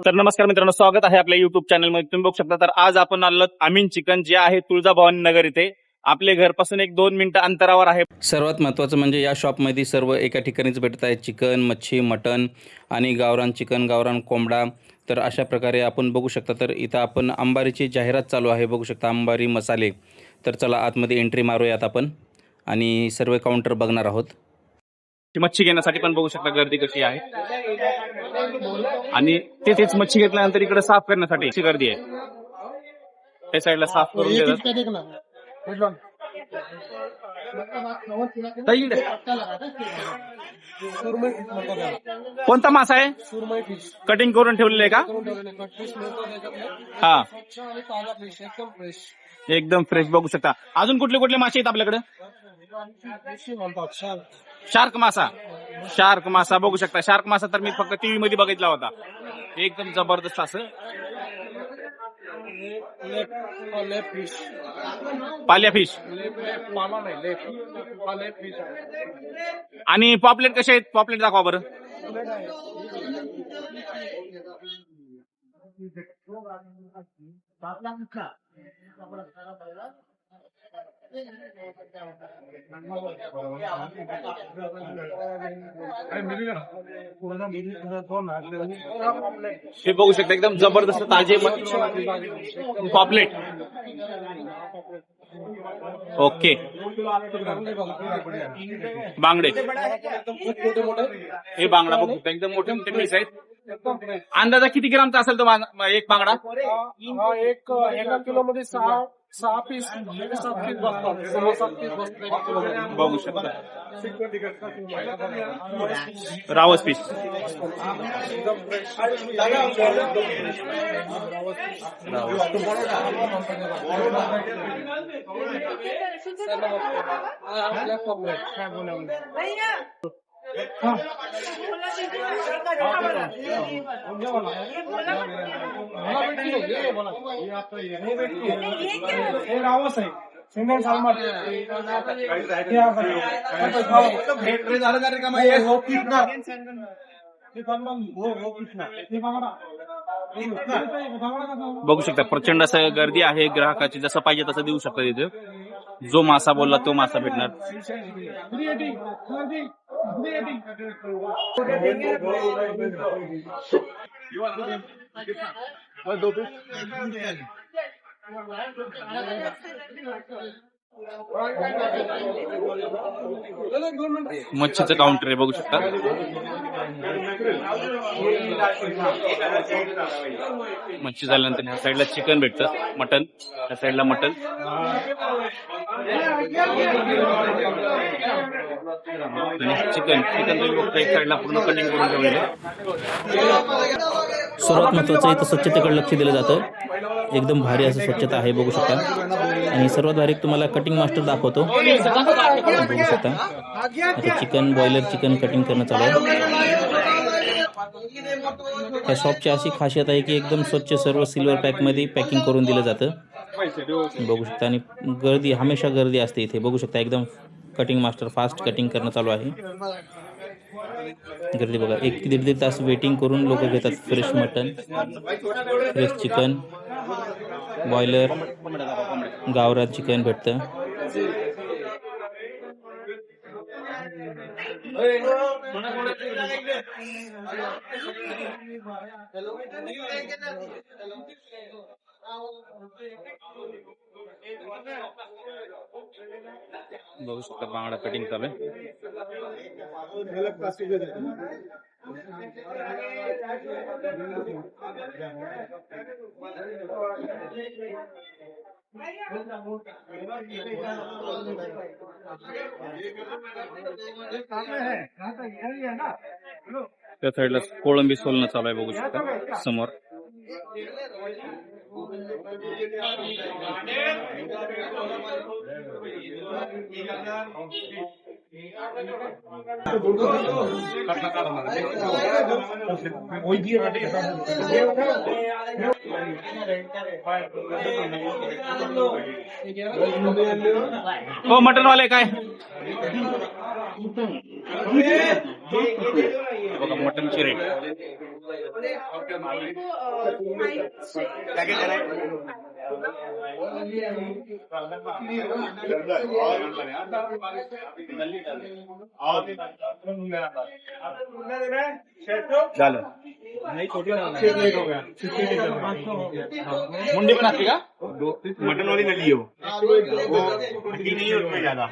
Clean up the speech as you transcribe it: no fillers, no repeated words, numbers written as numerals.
तर नमस्कार मित्रांनो, स्वागत आहे आपल्या युट्यूब चॅनल मध्ये. तुम्ही बघू शकता, तर आज आपण आलो अमीन चिकन जे आहे तुळजाभवानी नगर इथे. आपले घरपासून 1-2 मिनिटं अंतरावर आहे. सर्वात महत्त्वाचं म्हणजे या शॉपमध्ये सर्व एका ठिकाणीच भेटत आहे. चिकन, मच्छी, मटन आणि गावरान चिकन, गावरान कोंबडा. तर अशा प्रकारे आपण बघू शकता. तर इथं आपण अंबारीची जाहिरात चालू आहे, बघू शकता, अंबारी मसाले. तर चला आतमध्ये एंट्री मारूयात आपण आणि सर्व काउंटर बघणार आहोत. मच्छी घेण्यासाठी पण बघू शकता गर्दी कशी आहे, आणि तेच मच्छी घेतल्यानंतर इकडे साफ करण्यासाठी गर्दी आहे. त्या साईडला साफ करून देतात. कोणता मासा आहे? कटिंग करून ठेवलेलं आहे का? हा, एकदम फ्रेश बघू शकता. अजून कुठले कुठले मासे आहेत आपल्याकडे? शार्क मासा बघू शकता. शार्क मासा तर मी फक्त टीव्ही मध्ये बघितला होता, एकदम जबरदस्त असं. पाल्या फिश आणि पॉपलेट कसे आहेत? पॉपलेट दाखवा बरं. हे बघू शकता, एकदम जबरदस्त ताजे पॉपलेट. ओके, बांगडे. हे बांगडा बघू शकता, एकदम मोठे मोठे पीस आहेत. अंदाजा किती ग्रामचा असेल तो एक बांगडा? एका किलो मध्ये 6 पीस बघू शकता. रावस पीस. रावस आहे, सिंगल सालमन. बघू शकता, प्रचंड असं गर्दी आहे. ग्राहकाची जसं पाहिजे तसं देऊ शकता. तिथे जो मासा बोलला तो मासा भेटणार. मच्छीचं काउंटर आहे, बघू शकता. मच्छी झाल्यानंतर ह्या साईडला चिकन भेटतं, मटन ह्या साईडला मटन. चिकन तुम्ही बघता, एक साईडला पूर्ण कटिंग करून ठेवलेलं. सर्वात महत्वाचं इथं स्वच्छतेकडे लक्ष दिलं जातं. एकदम भारी असं स्वच्छता आहे, बघू शकता. आणि सर्वात भारी तुम्हाला कटिंग मास्टर दाखवतो, बघू शकता. आता चिकन, बॉयलर चिकन कटिंग करणं चालू आहे. या शॉपची अशी खासियत आहे की एकदम स्वच्छ सर्व सिल्वर पॅकमध्ये पॅकिंग करून दिलं जातं, बघू शकता. आणि गर्दी, हमेशा गर्दी असते इथे, बघू शकता. एकदम कटिंग मास्टर फास्ट कटिंग करणं चालू आहे. गर्दी बघा, 1 ते 1.5 तास वेटिंग करून लोक घेतात. Fresh mutton, fresh chicken, boiler, गावरान चिकन भेटतं. बघू शकता, बांगडा कटिंग चालू आहे. त्या साईडला कोळंबी सोलणं चालू आहे, बघू शकता समोर. हो मटन वाले काय बघा मटनची रेट. झालं. मुंडी पण असते का? मटन वाली नली हो, हड्डी नहीं है उसमें ज्यादा.